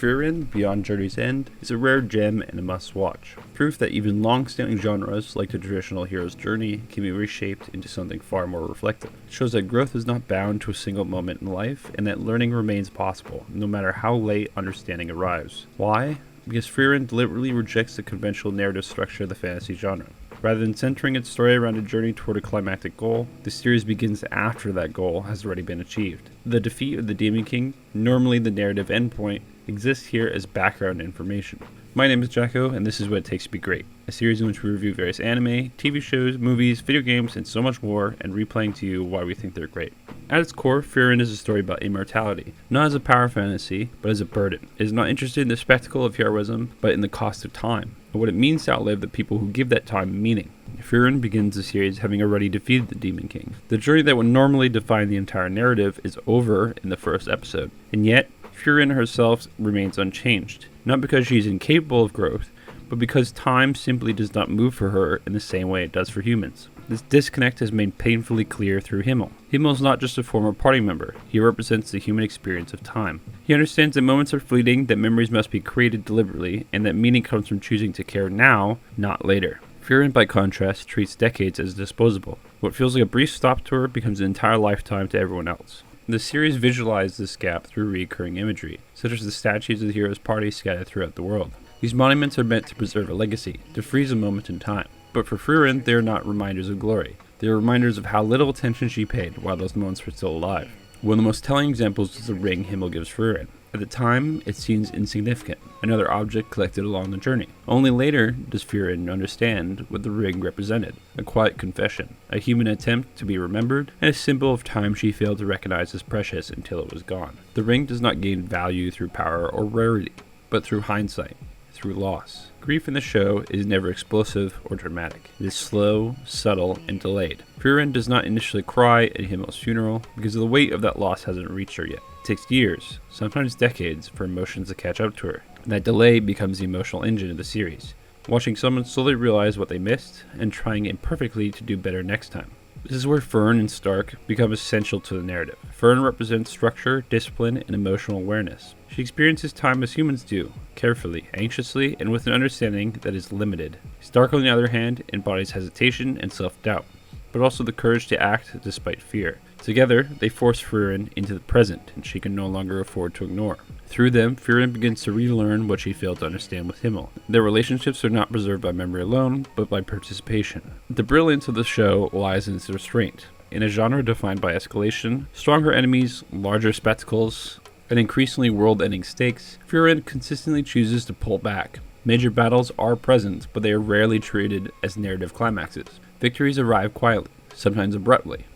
Frieren, Beyond Journey's End, is a rare gem and a must-watch. Proof that even long-standing genres, like the traditional hero's journey, can be reshaped into something far more reflective. It shows that growth is not bound to a single moment in life, and that learning remains possible, no matter how late understanding arrives. Why? Because Frieren deliberately rejects the conventional narrative structure of the fantasy genre. Rather than centering its story around a journey toward a climactic goal, the series begins after that goal has already been achieved. The defeat of the Demon King, normally the narrative endpoint, exists here as background information. My name is Jacko, and this is What It Takes to Be Great, a series in which we review various anime, TV shows, movies, video games, and so much more, and replaying to you why we think they're great. At its core, Frieren is a story about immortality, not as a power fantasy, but as a burden. It is not interested in the spectacle of heroism, but in the cost of time, and what it means to outlive the people who give that time meaning. Frieren begins the series having already defeated the Demon King. The journey that would normally define the entire narrative is over in the first episode, and yet, Frieren herself remains unchanged, not because she is incapable of growth, but because time simply does not move for her in the same way it does for humans. This disconnect is made painfully clear through Himmel. Himmel is not just a former party member, he represents the human experience of time. He understands that moments are fleeting, that memories must be created deliberately, and that meaning comes from choosing to care now, not later. Frieren, by contrast, treats decades as disposable. What feels like a brief stop to her becomes an entire lifetime to everyone else. The series visualized this gap through recurring imagery, such as the statues of the hero's party scattered throughout the world. These monuments are meant to preserve a legacy, to freeze a moment in time. But for Frieren, they are not reminders of glory. They are reminders of how little attention she paid while those moments were still alive. One of the most telling examples is the ring Himmel gives Frieren. At the time, it seems insignificant, another object collected along the journey. Only later does Frieren understand what the ring represented, a quiet confession, a human attempt to be remembered, and a symbol of time she failed to recognize as precious until it was gone. The ring does not gain value through power or rarity, but through hindsight, through loss. Grief in the show is never explosive or dramatic. It is slow, subtle, and delayed. Frieren does not initially cry at Himmel's funeral because the weight of that loss hasn't reached her yet. It takes years, sometimes decades, for emotions to catch up to her. And that delay becomes the emotional engine of the series, watching someone slowly realize what they missed and trying imperfectly to do better next time. This is where Fern and Stark become essential to the narrative. Fern represents structure, discipline, and emotional awareness. She experiences time as humans do, carefully, anxiously, and with an understanding that is limited. Stark, on the other hand, embodies hesitation and self-doubt, but also the courage to act despite fear. Together, they force Frieren into the present, and she can no longer afford to ignore. Through them, Frieren begins to relearn what she failed to understand with Himmel. Their relationships are not preserved by memory alone, but by participation. The brilliance of the show lies in its restraint. In a genre defined by escalation, stronger enemies, larger spectacles, and increasingly world-ending stakes, Frieren consistently chooses to pull back. Major battles are present, but they are rarely treated as narrative climaxes. Victories arrive quietly, sometimes abruptly,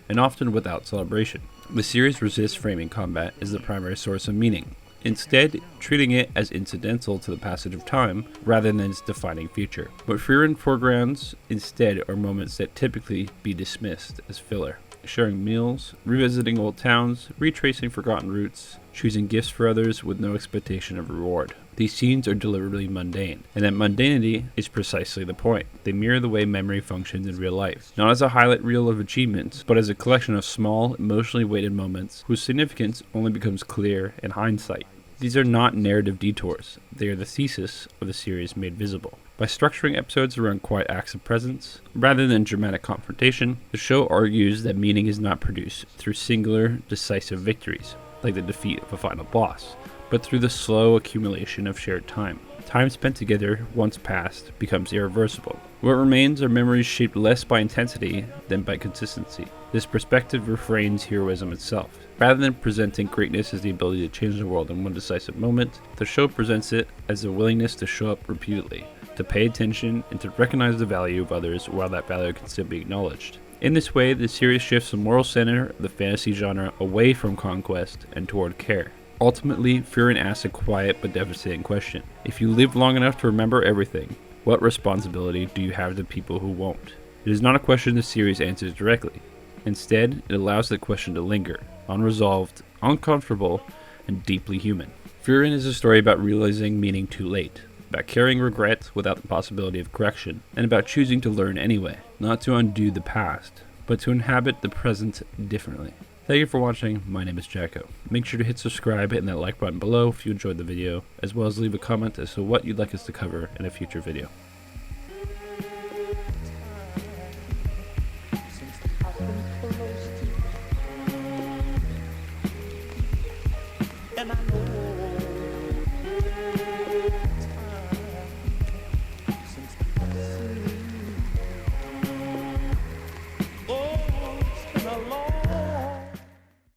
and often without celebration. The series resists framing combat as the primary source of meaning, instead treating it as incidental to the passage of time rather than its defining feature. What Frieren foregrounds instead are moments that typically be dismissed as filler. Sharing meals, revisiting old towns, retracing forgotten routes, choosing gifts for others with no expectation of reward. These scenes are deliberately mundane, and that mundanity is precisely the point. They mirror the way memory functions in real life, not as a highlight reel of achievements, but as a collection of small, emotionally weighted moments whose significance only becomes clear in hindsight. These are not narrative detours, they are the thesis of the series made visible. By structuring episodes around quiet acts of presence, rather than dramatic confrontation, the show argues that meaning is not produced through singular, decisive victories, like the defeat of a final boss, but through the slow accumulation of shared time. Time spent together, once past, becomes irreversible. What remains are memories shaped less by intensity than by consistency. This perspective refrains heroism itself. Rather than presenting greatness as the ability to change the world in one decisive moment, the show presents it as the willingness to show up repeatedly, to pay attention, and to recognize the value of others while that value can still be acknowledged. In this way, the series shifts the moral center of the fantasy genre away from conquest and toward care. Ultimately, Frieren asks a quiet but devastating question. If you live long enough to remember everything, what responsibility do you have to people who won't? It is not a question the series answers directly. Instead, it allows the question to linger, unresolved, uncomfortable, and deeply human. Frieren is a story about realizing meaning too late, about carrying regret without the possibility of correction, and about choosing to learn anyway, not to undo the past, but to inhabit the present differently. Thank you for watching. My name is Jacko. Make sure to hit subscribe and that like button below if you enjoyed the video, as well as leave a comment as to what you'd like us to cover in a future video. And I know